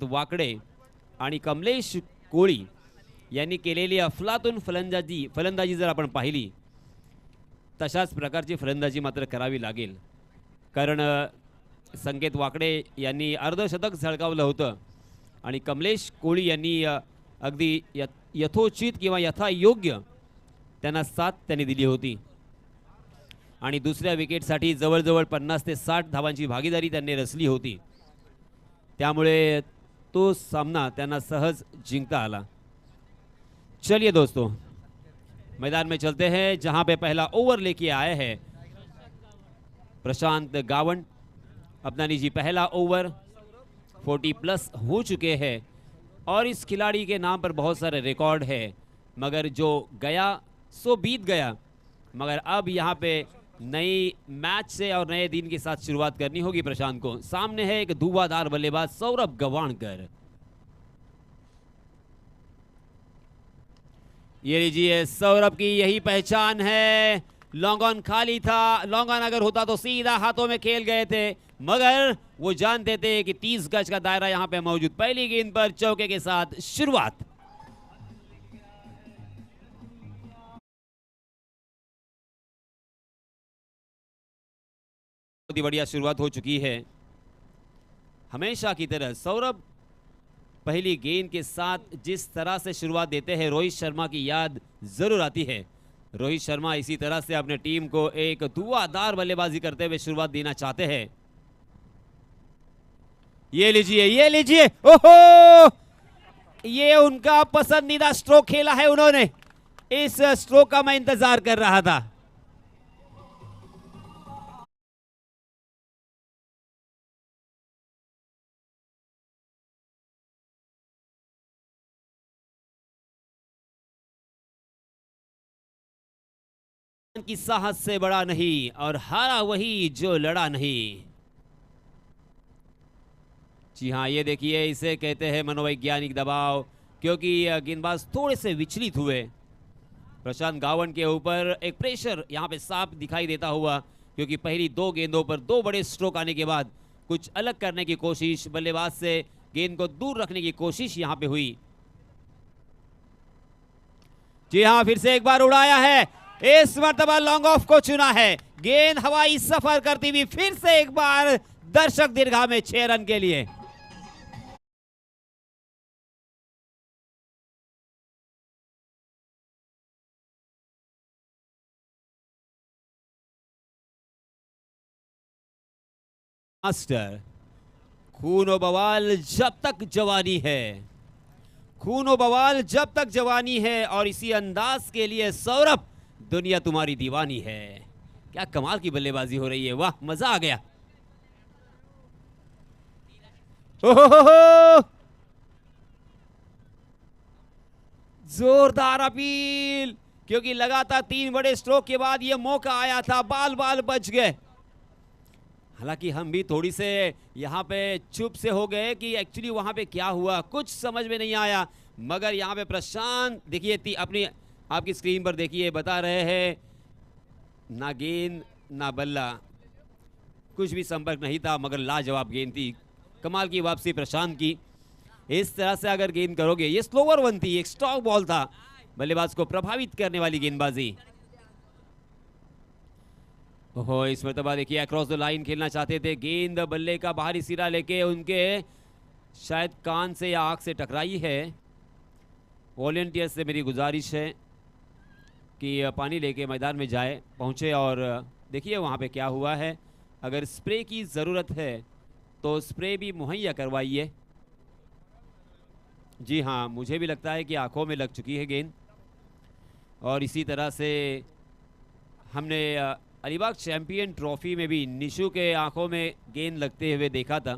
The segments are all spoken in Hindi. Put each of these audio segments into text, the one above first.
वाकडे आणि कमलेश कोळी यांनी केलेली अफलातून फलंदाजी जर आपण पाहिली तशाच प्रकारची फलंदाजी मात्र करावी लागेल. कारण संकेत वाकडे यांनी अर्धशतक झळकावलं होतं आणि कमलेश कोळी यांनी अगदी यथोचित किंवा यथायोग्य त्यांना साथ त्यांनी दिली होती आणि दुसऱ्या विकेटसाठी जवळजवळ 50 ते 60 धावांची भागीदारी त्यांनी रचली होती. त्यामुळे तो सामना त्यांना सहज जिंकता आला. चलिए दोस्तों, मैदान में चलते हैं जहां पे पहला ओवर लेके आए हैं प्रशांत गावन. अपना निजी पहला ओवर 40+ हो चुके हैं और इस खिलाड़ी के नाम पर बहुत सारे रिकॉर्ड है, मगर जो गया सो बीत गया. मगर अब यहाँ पे नई मैच से और नए दिन के साथ शुरुआत करनी होगी प्रशांत को. सामने है एक धुआंधार बल्लेबाज सौरभ गवाणकर. ये लीजिए, सौरभ की यही पहचान है. लॉन्ग ऑन खाली था, लॉन्ग ऑन अगर होता तो सीधा हाथों में खेल गए थे, मगर वो जानते थे कि 30 गज का दायरा यहां पे मौजूद. पहली गेंद पर चौके के साथ शुरुआत. बहुत ही बढ़िया शुरुआत हो चुकी है. हमेशा की तरह सौरभ पहली गेंद के साथ जिस तरह से शुरुआत देते हैं रोहित शर्मा की याद जरूर आती है. रोहित शर्मा इसी तरह से अपने टीम को एक धुआंधार बल्लेबाजी करते हुए शुरुआत देना चाहते हैं. ये लीजिए, ओहो, ये उनका पसंदीदा स्ट्रोक खेला है उन्होंने. इस स्ट्रोक का मैं इंतजार कर रहा था. की साहस से बड़ा नहीं और हारा वही जो लड़ा नहीं. जी हाँ, ये देखिए, इसे कहते हैं मनोवैज्ञानिक दबाव, क्योंकि गेंदबाज थोड़े से विचलित हुए. प्रशांत गावन के ऊपर एक प्रेशर यहाँ पे साफ दिखाई देता हुआ, क्योंकि पहली 2 गेंदों पर 2 बड़े स्ट्रोक आने के बाद कुछ अलग करने की कोशिश, बल्लेबाज से गेंद को दूर रखने की कोशिश यहाँ पे हुई. जी हाँ, फिर से एक बार उड़ाया है. इस मर्तबा लॉन्ग ऑफ को चुना है. गेंद हवाई सफर करती हुई फिर से एक बार दर्शक दीर्घा में 6 रन के लिए. मास्टर, खूनो बवाल जब तक जवानी है, खूनो बवाल जब तक जवानी है, और इसी अंदाज के लिए सौरभ दुनिया तुम्हारी दीवानी है. क्या कमाल की बल्लेबाजी हो रही है, वाह, मजा आ गया. ओहो, जोरदार अपील, क्योंकि लगातार 3 बड़े स्ट्रोक के बाद यह मौका आया था. बाल बाल बच गए. हालांकि हम भी थोड़ी से यहाँ पे चुप से हो गए कि एक्चुअली वहाँ पे क्या हुआ, कुछ समझ में नहीं आया. मगर यहाँ पे प्रशांत देखिए, अपनी आपकी स्क्रीन पर देखिए, बता रहे हैं ना गेंद ना बल्ला, कुछ भी संपर्क नहीं था, मगर लाजवाब गेंद थी. कमाल की वापसी प्रशांत की. इस तरह से अगर गेंद करोगे, ये स्लोवर वन थी, एक स्टॉक बॉल था, बल्लेबाज को प्रभावित करने वाली गेंदबाजी. ओहो, इस मरतबा देखिए अक्रॉस द लाइन खेलना चाहते थे. गेंद बल्ले का बाहरी सिरा लेके उनके शायद कान से या आंख से टकराई है. वॉलंटियर से मेरी गुजारिश है कि पानी लेके मैदान में जाए, पहुंचे और देखिए वहां पे क्या हुआ है. अगर स्प्रे की ज़रूरत है तो स्प्रे भी मुहैया करवाइए. जी हाँ, मुझे भी लगता है कि आंखों में लग चुकी है गेंद. और इसी तरह से हमने अलीबाग चैंपियन ट्रॉफी में भी निशु के आंखों में गेंद लगते हुए देखा था,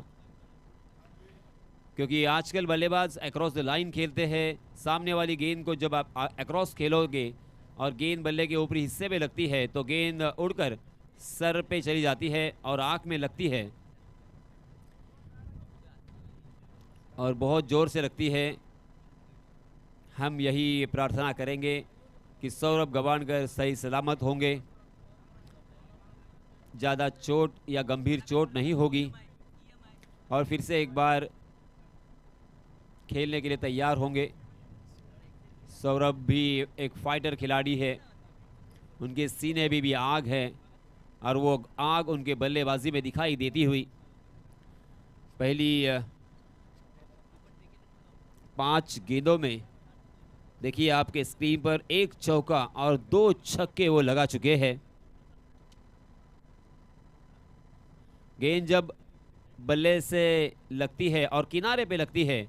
क्योंकि आजकल बल्लेबाज अक्रॉस द लाइन खेलते हैं. सामने वाली गेंद को जब आप अक्रॉस खेलोगे और गेंद बल्ले के ऊपरी हिस्से में लगती है तो गेंद उड़कर सर पे चली जाती है और आंख में लगती है, और बहुत जोर से लगती है. हम यही प्रार्थना करेंगे कि सौरभ गवाणकर सही सलामत होंगे, ज़्यादा चोट या गंभीर चोट नहीं होगी. और फिर से एक बार खेलने के लिए तैयार होंगे। सौरभ भी एक फाइटर खिलाड़ी है, उनके सीने भी आग है और वो आग उनके बल्लेबाजी में दिखाई देती हुई। पहली 5 गेंदों में देखिए आपके स्क्रीन पर 1 चौका और 2 छक्के वो लगा चुके हैं। गेंद जब बल्ले से लगती है और किनारे पे लगती है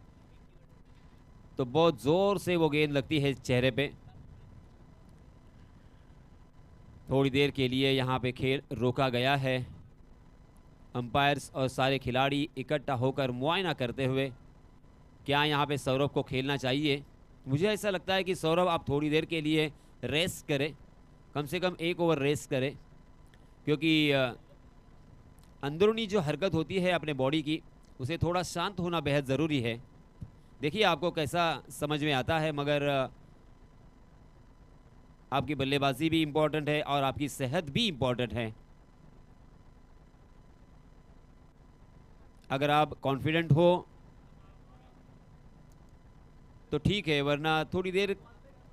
तो बहुत जोर से वो गेंद लगती है चेहरे पे। थोड़ी देर के लिए यहाँ पे खेल रोका गया है। अंपायर्स और सारे खिलाड़ी इकट्ठा होकर मुआयना करते हुए क्या यहाँ पे सौरभ को खेलना चाहिए। मुझे ऐसा लगता है कि सौरभ आप थोड़ी देर के लिए रेस्ट करें, कम से कम 1 ओवर रेस्ट करें, क्योंकि अंदरूनी जो हरकत होती है अपने बॉडी की उसे थोड़ा शांत होना बेहद ज़रूरी है। देखिए आपको कैसा समझ में आता है, मगर आपकी बल्लेबाजी भी इम्पोर्टेंट है और आपकी सेहत भी इम्पोर्टेंट है। अगर आप कॉन्फिडेंट हो तो ठीक है, वरना थोड़ी देर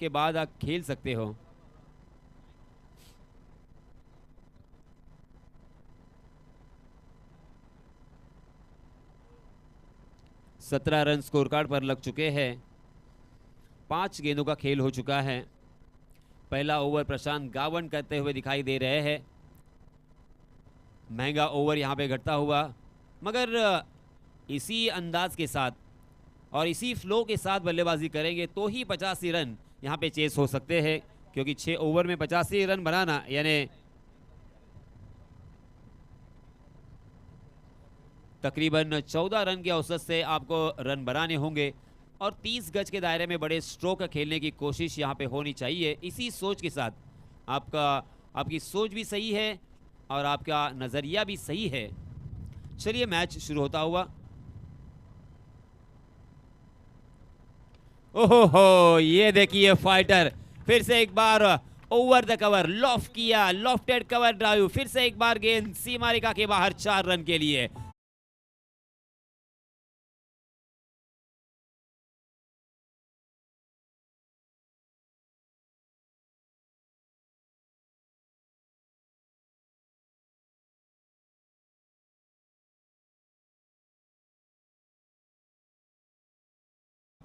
के बाद आप खेल सकते हो। सत्रह रन स्कोर कार्ड पर लग चुके हैं। 5 गेंदों का खेल हो चुका है। पहला ओवर प्रशांत गावन करते हुए दिखाई दे रहे हैं। महंगा ओवर यहां पे घटता हुआ, मगर इसी अंदाज के साथ और इसी फ्लो के साथ बल्लेबाजी करेंगे तो ही 85 रन यहां पे चेस हो सकते हैं, क्योंकि 6 ओवर में 85 रन बनाना यानी तकरीबन 14 रन के औसत से आपको रन बनाने होंगे और 30 गज के दायरे में बड़े स्ट्रोक खेलने की कोशिश यहाँ पे होनी चाहिए। इसी सोच के साथ आपकी सोच भी सही है और आपका नज़रिया भी सही है। चलिए मैच शुरू होता हुआ। ओहो, ये देखिए फाइटर फिर से एक बार ओवर द कवर लॉफ्ट किया, लॉफ्टेड कवर ड्राइव, फिर से एक बार गेंद सीमा रेखा के बाहर 4 रन के लिए।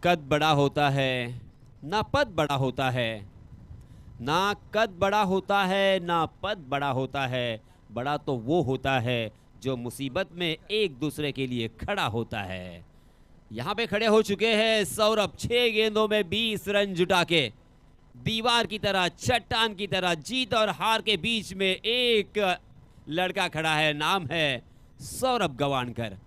कद बड़ा होता है ना पद बड़ा होता है, ना कद बड़ा होता है ना पद बड़ा होता है, बड़ा तो वो होता है जो मुसीबत में एक दूसरे के लिए खड़ा होता है। यहाँ पे खड़े हो चुके हैं सौरभ, 6 गेंदों में 20 रन जुटा के दीवार की तरह, चट्टान की तरह, जीत और हार के बीच में एक लड़का खड़ा है, नाम है सौरभ गवानकर।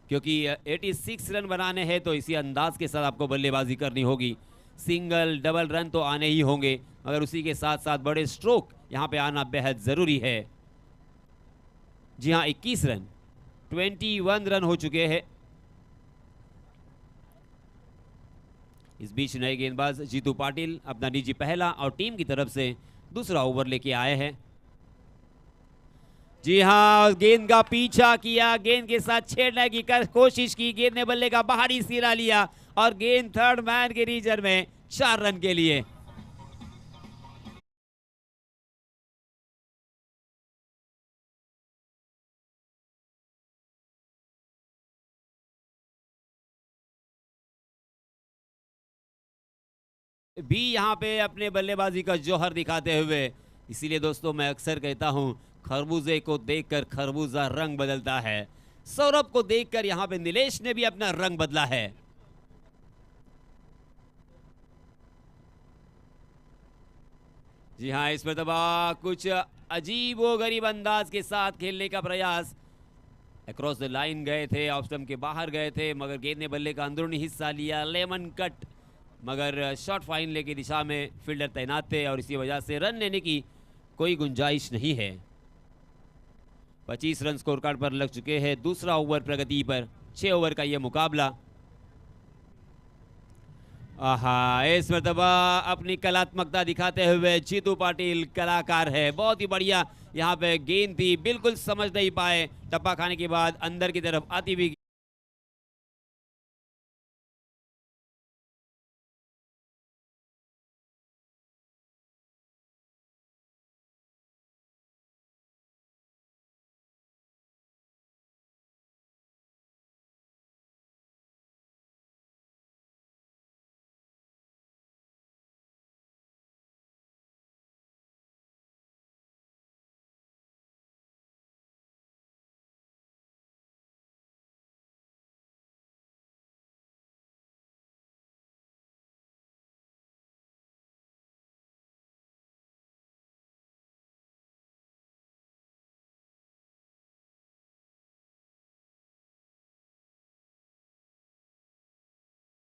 क्योंकि 86 रन बनाने हैं तो इसी अंदाज के साथ आपको बल्लेबाजी करनी होगी। सिंगल डबल रन तो आने ही होंगे, मगर उसी के साथ साथ बड़े स्ट्रोक यहां पे आना बेहद ज़रूरी है। जी हां, 21 रन, 21 रन हो चुके हैं। इस बीच नए गेंदबाज जीतू पाटिल अपना निजी पहला और टीम की तरफ से दूसरा ओवर लेके आए हैं। जी हां, गेंद का पीछा किया, गेंद के साथ छेड़ने की कोशिश की, गेंद ने बल्ले का बाहरी सिरा लिया और गेंद थर्ड मैन के रीजन में 4 रन के लिए। भी यहां पे अपने बल्लेबाजी का जौहर दिखाते हुए, इसीलिए दोस्तों मैं अक्सर कहता हूं खरबूजे को देखकर खरबूजा रंग बदलता है। सौरभ को देखकर यहां पे नीलेश ने भी अपना रंग बदला है। जी हां, इस मरतबा कुछ अजीबोगरीब अंदाज के साथ खेलने का प्रयास। अक्रॉस द लाइन गए थे, ऑफ स्टंप के बाहर गए थे, मगर गेंद ने बल्ले का अंदरूनी हिस्सा लिया, लेमन कट, मगर शॉर्ट फाइन ले की दिशा में फील्डर तैनात थे और इसी वजह से रन लेने की कोई गुंजाइश नहीं है। 25 रन स्कोर कार्ड पर लग चुके हैं। दूसरा ओवर प्रगति पर, 6 ओवर का यह मुकाबला। आहा, इस मरतबा अपनी कलात्मकता दिखाते हुए जीतू पाटिल कलाकार है। बहुत ही बढ़िया यहाँ पे गेंद थी, बिल्कुल समझ नहीं पाए, टप्पा खाने के बाद अंदर की तरफ आती हुई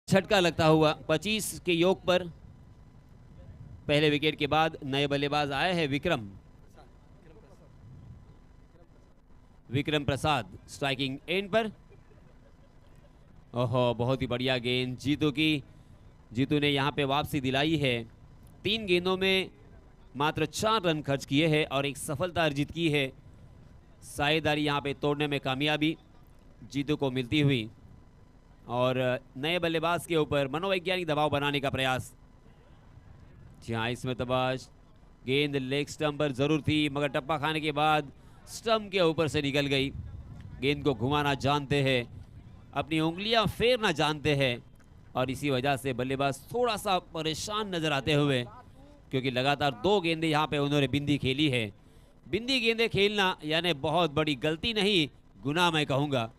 झटका लगता हुआ 25 के योग पर पहले विकेट के बाद नए बल्लेबाज आए हैं विक्रम प्रसाद स्ट्राइकिंग एंड पर। ओहो, बहुत ही बढ़िया गेंद जीतू ने यहाँ पे वापसी दिलाई है। 3 गेंदों में मात्र 4 रन खर्च किए हैं और एक सफलता अर्जित की है। साझेदारी यहाँ पे तोड़ने में कामयाबी जीतू को मिलती हुई और नए बल्लेबाज के ऊपर मनोवैज्ञानिक दबाव बनाने का प्रयास। जी हाँ, इसमें तबाश गेंद लेग स्टंप पर जरूर थी, मगर टप्पा खाने के बाद स्टंप के ऊपर से निकल गई। गेंद को घुमाना जानते हैं, अपनी उंगलियां फेरना जानते हैं और इसी वजह से बल्लेबाज थोड़ा सा परेशान नजर आते हुए, क्योंकि लगातार 2 गेंदें यहाँ पे उन्होंने बिंदी खेली है। बिंदी गेंदें खेलना यानी बहुत बड़ी गलती नहीं, गुनाह मैं कहूंगा।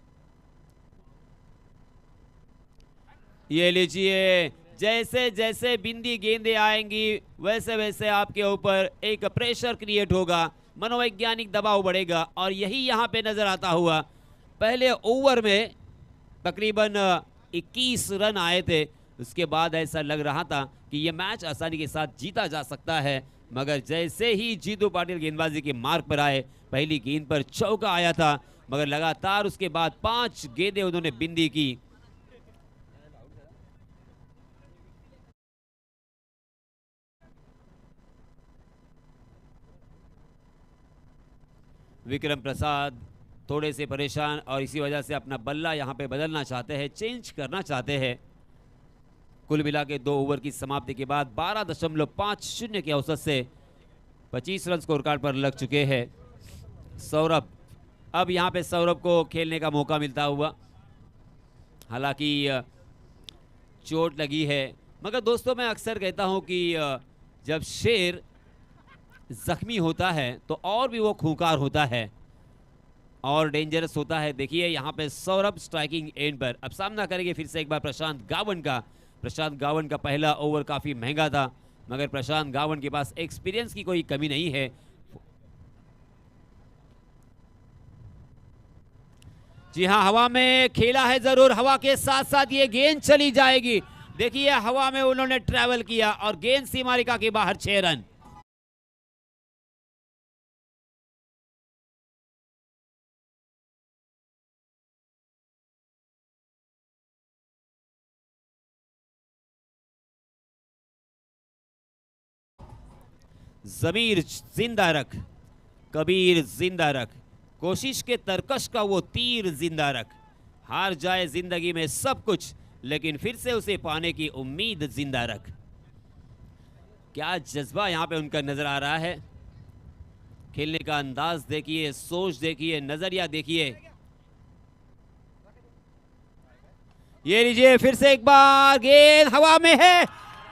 ये लीजिए, जैसे जैसे बिंदी गेंदें आएंगी वैसे वैसे आपके ऊपर एक प्रेशर क्रिएट होगा, मनोवैज्ञानिक दबाव बढ़ेगा और यही यहाँ पे नजर आता हुआ। पहले ओवर में तकरीबन 21 रन आए थे, उसके बाद ऐसा लग रहा था कि ये मैच आसानी के साथ जीता जा सकता है, मगर जैसे ही जीतू पाटिल गेंदबाजी के मार्ग पर आए, पहली गेंद पर चौका आया था, मगर लगातार उसके बाद 5 गेंदें उन्होंने बिंदी की। विक्रम प्रसाद थोड़े से परेशान और इसी वजह से अपना बल्ला यहाँ पे बदलना चाहते हैं, चेंज करना चाहते हैं। कुल मिला के 2 ओवर की समाप्ति के बाद 12.50 के औसत से 25 रन स्कोर कार्ड पर लग चुके हैं सौरभ। अब यहाँ पे सौरभ को खेलने का मौका मिलता हुआ, हालांकि चोट लगी है, मगर दोस्तों मैं अक्सर कहता हूँ कि जब शेर जख्मी होता है तो और भी वो खूंखार होता है और डेंजरस होता है। देखिए यहाँ पे सौरभ स्ट्राइकिंग एंड पर अब सामना करेंगे फिर से एक बार प्रशांत गावन का पहला ओवर काफी महंगा था, मगर प्रशांत गावन के पास एक्सपीरियंस की कोई कमी नहीं है। जी हाँ, हवा में खेला है जरूर, हवा के साथ साथ ये गेंद चली जाएगी। देखिए हवा में उन्होंने ट्रैवल किया और गेंद सीमारेखा के बाहर 6 रन। जमीर जिंदा रख, कबीर जिंदा रख, कोशिश के तरकश का वो तीर जिंदा रख। हार जाए जिंदगी में सब कुछ, लेकिन फिर से उसे पाने की उम्मीद जिंदा रख। क्या जज्बा यहाँ पे उनका नजर आ रहा है। खेलने का अंदाज देखिए, सोच देखिए, नजरिया देखिए। ये लीजिए फिर से एक बार, गेंद हवा में है।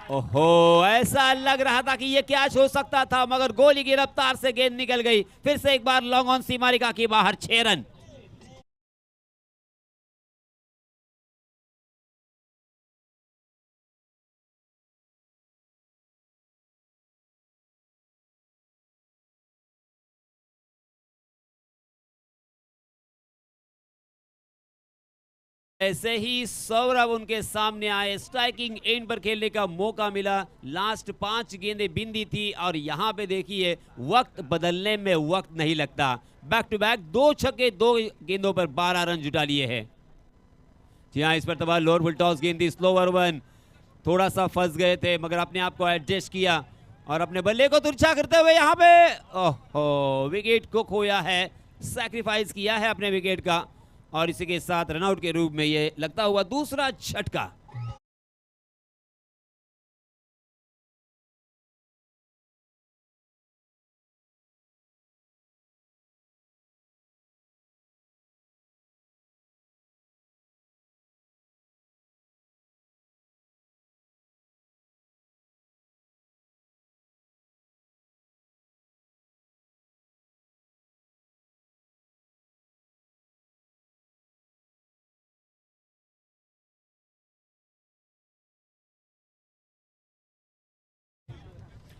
ओहो, ऐसा लग रहा था कि ये कैच हो सकता था, मगर गोली की रफ्तार से गेंद निकल गई। फिर से एक बार लॉन्ग ऑन सीमारेखा के बाहर 6 रन। ऐसे ही सौरभ उनके सामने आए, स्ट्राइकिंग एंड पर खेलने का मौका मिला। लास्ट 5 गेंदें बिंदी थी और यहां पे देखिए वक्त बदलने में वक्त नहीं लगता। बैक टू बैक 2 छक्के 2 गेंदों पर 12 रन जुटा लिए हैं। जी हाँ, इस पर तबाह लोअर फुल टॉस गेंद थी, स्लोवर वन, थोड़ा सा फंस गए थे, मगर अपने आप को एडजस्ट किया और अपने बल्ले को तिरछा करते हुए यहाँ पे ओहो, विकेट को खोया है, सैक्रिफाइस किया है अपने विकेट का और इसी के साथ रनआउट के रूप में ये लगता हुआ दूसरा झटका।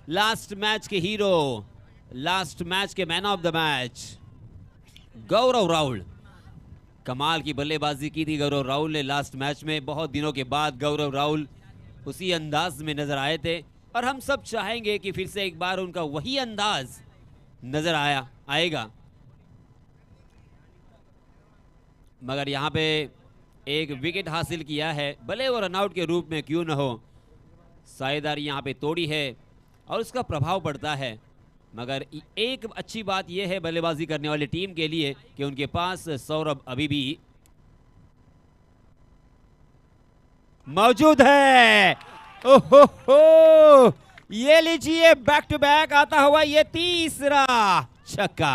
लास्ट मैच के हीरो, लास्ट मैच के मैन ऑफ द मैच गौरव राहुल कमाल की बल्लेबाजी की थी गौरव राहुल ने लास्ट मैच में। बहुत दिनों के बाद गौरव राहुल उसी अंदाज में नजर आए थे और हम सब चाहेंगे कि फिर से एक बार उनका वही अंदाज नजर आएगा। मगर यहाँ पे एक विकेट हासिल किया है, भले वो रनआउट के रूप में क्यों न हो, साझेदारी यहाँ पे तोड़ी है और उसका प्रभाव पड़ता है। मगर एक अच्छी बात यह है बल्लेबाजी करने वाली टीम के लिए कि उनके पास सौरभ अभी भी मौजूद है। ओहो हो, ये लीजिए बैक टू बैक आता हुआ ये तीसरा छक्का।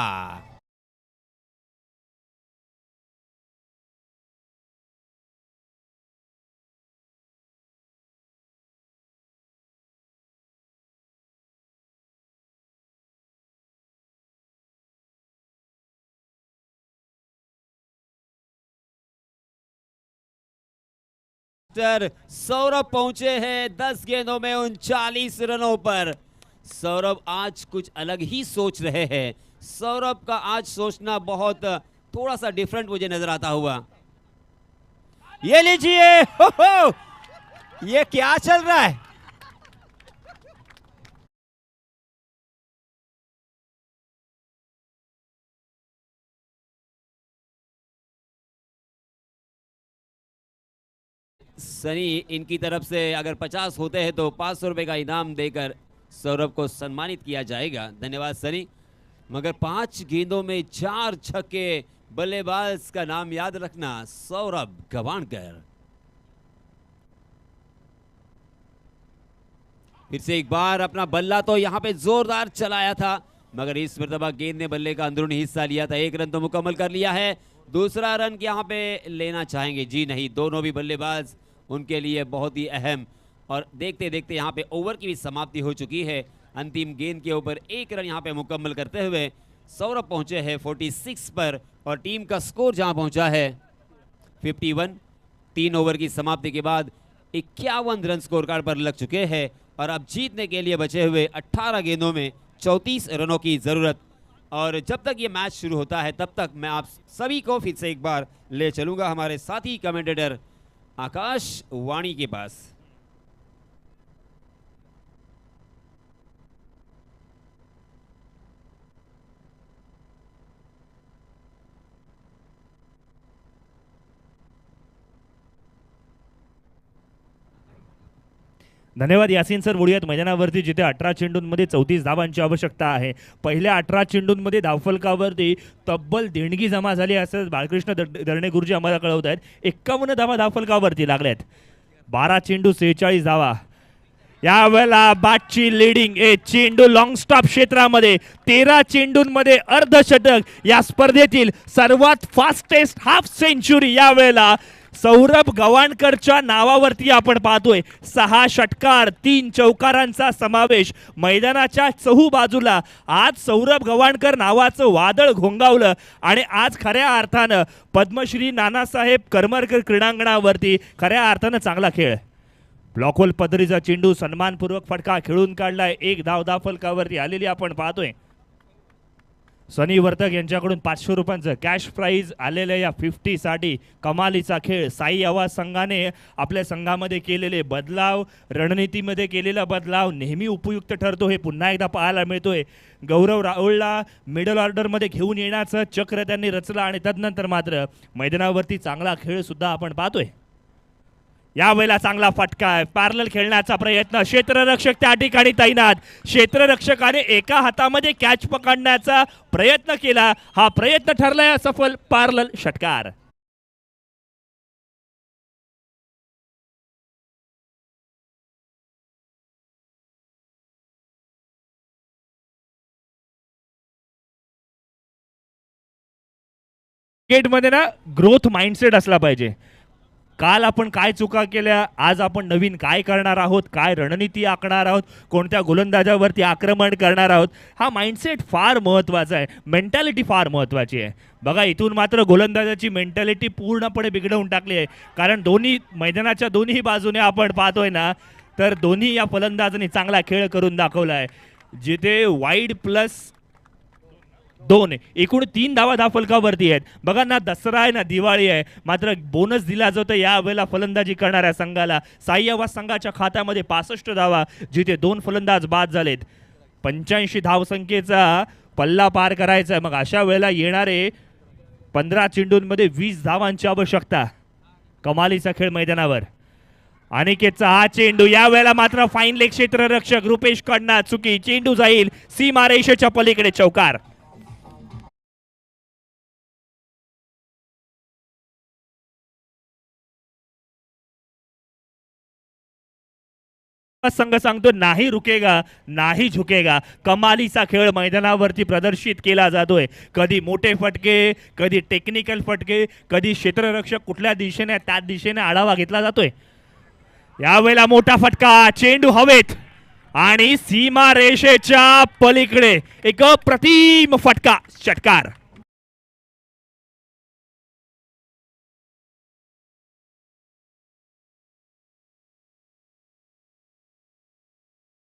सौरभ पहुंचे हैं 10 गेंदों में 39 रनों पर। सौरभ आज कुछ अलग ही सोच रहे हैं। सौरभ का आज सोचना बहुत थोड़ा सा डिफरेंट मुझे नजर आता हुआ। ये लीजिए, हो, ये क्या चल रहा है? सनी इनकी तरफ से अगर 50 होते हैं तो 500 रुपए का इनाम देकर सौरभ को सम्मानित किया जाएगा। धन्यवाद सनी। मगर 5 गेंदों में 4 छक्के, बल्लेबाज का नाम याद रखना सौरभ गवाणकर। फिर से एक बार अपना बल्ला तो यहां पे जोरदार चलाया था, मगर इस मर्तबा गेंद ने बल्ले का अंदरूनी हिस्सा लिया था। 1 रन तो मुकम्मल कर लिया है, दूसरा रन यहां पे लेना चाहेंगे? जी नहीं, दोनों भी बल्लेबाज उनके लिए बहुत ही अहम। और देखते देखते यहाँ पे ओवर की भी समाप्ति हो चुकी है। अंतिम गेंद के ऊपर 1 रन यहाँ पे मुकम्मल करते हुए सौरभ पहुंचे हैं 46 पर और टीम का स्कोर जहां पहुंचा है 51। 3 ओवर की समाप्ति के बाद 51 रन स्कोर कार्ड पर लग चुके हैं और अब जीतने के लिए बचे हुए 18 गेंदों में 34 रनों की जरूरत। और जब तक ये मैच शुरू होता है तब तक मैं आप सभी को फिर से एक बार ले चलूंगा हमारे साथी कमेंटेटर आकाश वाणी के पास। धन्यवाद यासीन सर. बोलूयात मैदानावरती जिथे 18 चेंडूंमध्ये 34 धावांची आवश्यकता आहे. पहिल्या 18 चेंडूंमध्ये धावफलकावरती तब्बल देणगी जमा झाली असं बाळकृष्ण दर्णे गुरुजी आम्हाला कळवत आहेत. 51 धावा धावफलकावरती लागल्यात. 12 चेंडू 46 धावा. यावेळेला बाटची लीडिंग चेंडू लॉंग स्टॉप क्षेत्रामध्ये 13 चेंडूंमध्ये अर्धशतक. या स्पर्धेतील सर्वात फास्टेस्ट हाफ सेंचुरी यावेळेला सौरभ गवाणकरच्या नावावरती आपण पाहतोय. 6 षटकार 3 चौकारांचा समावेश. मैदानाच्या चहू बाजूला आज सौरभ गवाणकर नावाचं वादळ घोंगावलं आणि आज खऱ्या अर्थानं पद्मश्री नानासाहेब करमरकर क्रीडांगणावरती खऱ्या अर्थानं चांगला खेळ. ब्लॉकहोल पद्धतीचा चेंडू सन्मानपूर्वक फटका खेळून काढलाय. 1 धाव धावफलकावरती आलेली आपण पाहतोय. सनी वर्तक यांच्याकडून 500 रुपयांचं कॅश प्राइज आलेल्या या 50 साठी कमालीचा खेळ. साई आवाज संघाने आपल्या संघामध्ये केलेले बदलाव, रणनीतीमध्ये केलेला बदलाव नेहमी उपयुक्त ठरतो हे पुन्हा एकदा पाहायला मिळतोय. गौरव राहुलला मिडल ऑर्डरमध्ये घेऊन येण्याचं चक्र त्यांनी रचलं आणि तदनंतर मात्र मैदानावरती चांगला खेळ सुद्धा आपण पाहतोय. यावेळेला चांगला फटका आहे. पॅरलल खेळण्याचा प्रयत्न. क्षेत्ररक्षक त्या ठिकाणी तैनात. क्षेत्ररक्षकाने एका हातामध्ये कॅच पकडण्याचा प्रयत्न केला. हा प्रयत्न ठरलाय असफल. पॅरलल षटकार. क्रिकेटमध्ये ना ग्रोथ माइंडसेट असला पाहिजे. काल आपण काय चुका केल्या, आज आपण नवीन काय करणार आहोत, काय रणनीती आखणार आहोत, कोणत्या गोलंदाजावरती आक्रमण करणार आहोत, हा माइंडसेट फार महत्त्वाचा आहे. मेंटॅलिटी फार महत्त्वाची आहे. बघा इथून मात्र गोलंदाजाची मेंटॅलिटी पूर्णपणे बिघडवून टाकली आहे. कारण दोन्ही मैदानाच्या दोन्ही बाजूने आपण पाहतोय ना, तर दोन्ही या फलंदाजांनी चांगला खेळ करून दाखवला आहे. जिथे वाईड प्लस 2 एकूण 3 धावा धावफलकावरती आहेत. बघा ना, दसरा आहे ना, दिवाळी आहे, मात्र बोनस दिला जातो यावेळेला फलंदाजी करणाऱ्या संघाला. साईयावा संघाच्या खात्यामध्ये 65 धावा, जिथे 2 फलंदाज बाद झालेत. 85 धावसंख्येचा पल्ला पार करायचा आहे. मग अशा वेळेला येणारे 15 चेंडूंमध्ये 20 धावांची आवश्यकता. कमालीचा खेळ मैदानावर. अनिकेतचा हा चेंडू, या वेळेला मात्र फाईन लेग क्षेत्ररक्षक रुपेश कडना चुकी. चेंडू जाईल सीमारेषेच्या पलीकडे, चौकार. संघ सांगतो नाही रुकेगा नाही झुकेगा. कमालीचा खेळ मैदानावरती प्रदर्शित केला जातोय. कधी मोठे फटके, कधी टेक्निकल फटके, कधी क्षेत्ररक्षक कुठल्या दिशेने त्या दिशेने आढावा घेतला जातोय. यावेळेला मोठा फटका, चेंडू हवेत आणि सीमा रेषेच्या पलीकडे एक अप्रतिम फटका, षटकार.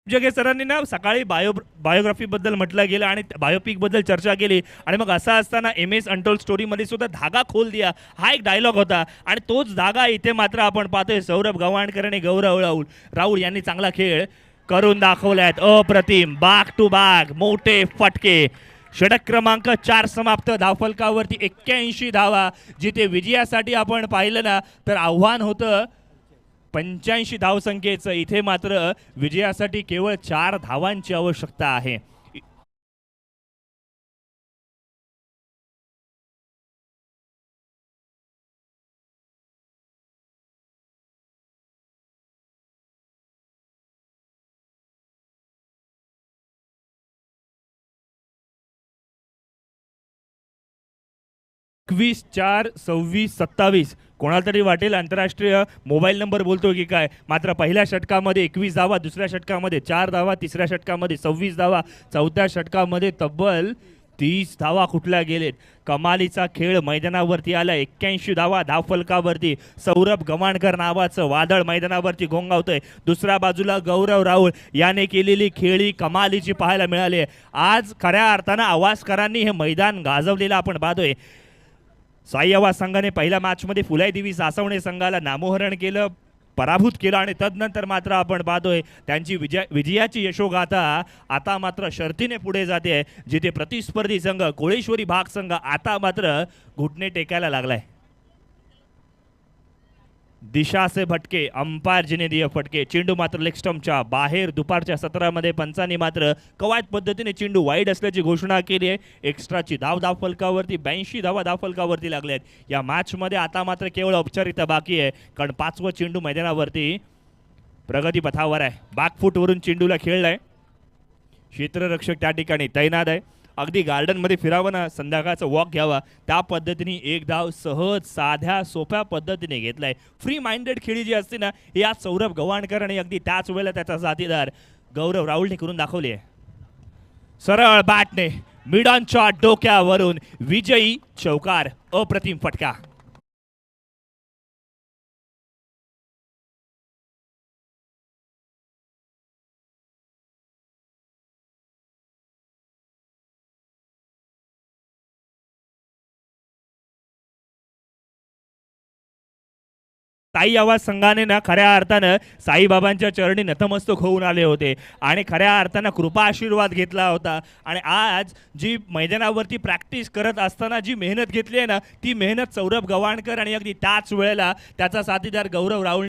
जगे सरांनी ना सकाळी बायोग्राफी बद्दल म्हटलं गेलं आणि बायोपिक बद्दल चर्चा केली आणि मग असं असताना MS अनटोल्ड स्टोरीमध्ये सुद्धा धागा खोल दिया हा एक डायलॉग होता आणि तोच धागा इथे मात्र आपण पाहतोय. सौरभ गव्हाणकर आणि गौरव राहुल यांनी चांगला खेळ करून दाखवलाय. अप्रतिम बॅक टू बॅक मोठे फटके. षटक क्रमांक 4 समाप्त. धावफलकावरती 81 धावा, जिथे विजयासाठी आपण पाहिलं ना तर आव्हान होतं 85 धावसंख्येचं. इथे मात्र विजयासाठी केवळ 4 धावांची आवश्यकता आहे. एकवीस 4 26 27 कोणाला तरी वाटेल आंतरराष्ट्रीय मोबाईल नंबर बोलतो की काय, मात्र पहिल्या षटकामध्ये 21 धावा, दुसऱ्या षटकामध्ये 4 धावा, तिसऱ्या षटकामध्ये 26 धावा, चौथ्या षटकामध्ये तब्बल 30 धावा कुठल्या गेलेत. कमालीचा खेळ मैदानावरती आला. 81 धावा धावफलकावरती. सौरभ गव्हाणकर नावाचं वादळ मैदानावरती घोंगावतंय. दुसऱ्या बाजूला गौरव राहुल याने केलेली खेळी कमालीची पाहायला मिळाली. आज खऱ्या अर्थानं आवाजकरांनी हे मैदान गाजवलेलं आपण पाहतोय. साईयावा संघाने पहिल्या मॅचमध्ये फुलाई देवी सासवणे संघाला नामोहरण केलं, पराभूत केलं आणि तदनंतर मात्र आपण पाहतोय त्यांची विजयाची यशोगाथा आता मात्र शर्तीने पुढे जाते, जिथे प्रतिस्पर्धी संघ कोळेश्वरी भाग संघ आता मात्र घुटणे टेकायला लागलाय. दिशा से भटके, अंपायर जिने दिए फटके. चेंडू मात्र लेग स्टंपच्या बाहेर. दुपारच्या सत्रामध्ये पंचांनी मात्र कवायत पद्धतीने चेंडू वाईड असल्याची घोषणा केली आहे. एक्स्ट्राची धावफलकावरती 82 धावा धावफलकावरती लागल्या आहेत. या मॅचमध्ये आता मात्र केवळ औपचारिकता बाकी आहे, कारण 5वा चेंडू मैदानावरती प्रगती पथावर आहे. बॅकफूटवरून चेंडूला खेळलाय. क्षेत्ररक्षक त्या ठिकाणी तैनात आहे. अगदी गार्डनमध्ये फिरावं ना, संध्याकाळचा वॉक घ्यावा, त्या पद्धतीने एक धाव सहज साध्या सोप्या पद्धतीने घेतलाय. फ्री माइंडेड खेळी जी असते ना, ही आज सौरभ गव्हाणकर आणि अगदी त्याच वेळेला त्याचा साथीदार गौरव राहुलने करून दाखवली आहे. सरळ बॅटने मिडांच्या डोक्यावरून विजयी चौकार. अप्रतिम फटका. साई आवाज संघाने ना खऱ्या अर्थानं साईबाबांच्या चरणी नतमस्तक होऊन आले होते आणि खऱ्या अर्थानं कृपा आशीर्वाद घेतला होता. आणि आज जी मैदानावरती प्रॅक्टिस करत असताना जी मेहनत घेतली आहे ना, ती मेहनत सौरभ गव्हाणकर आणि अगदी त्याच वेळेला त्याचा साथीदार गौरव राहुल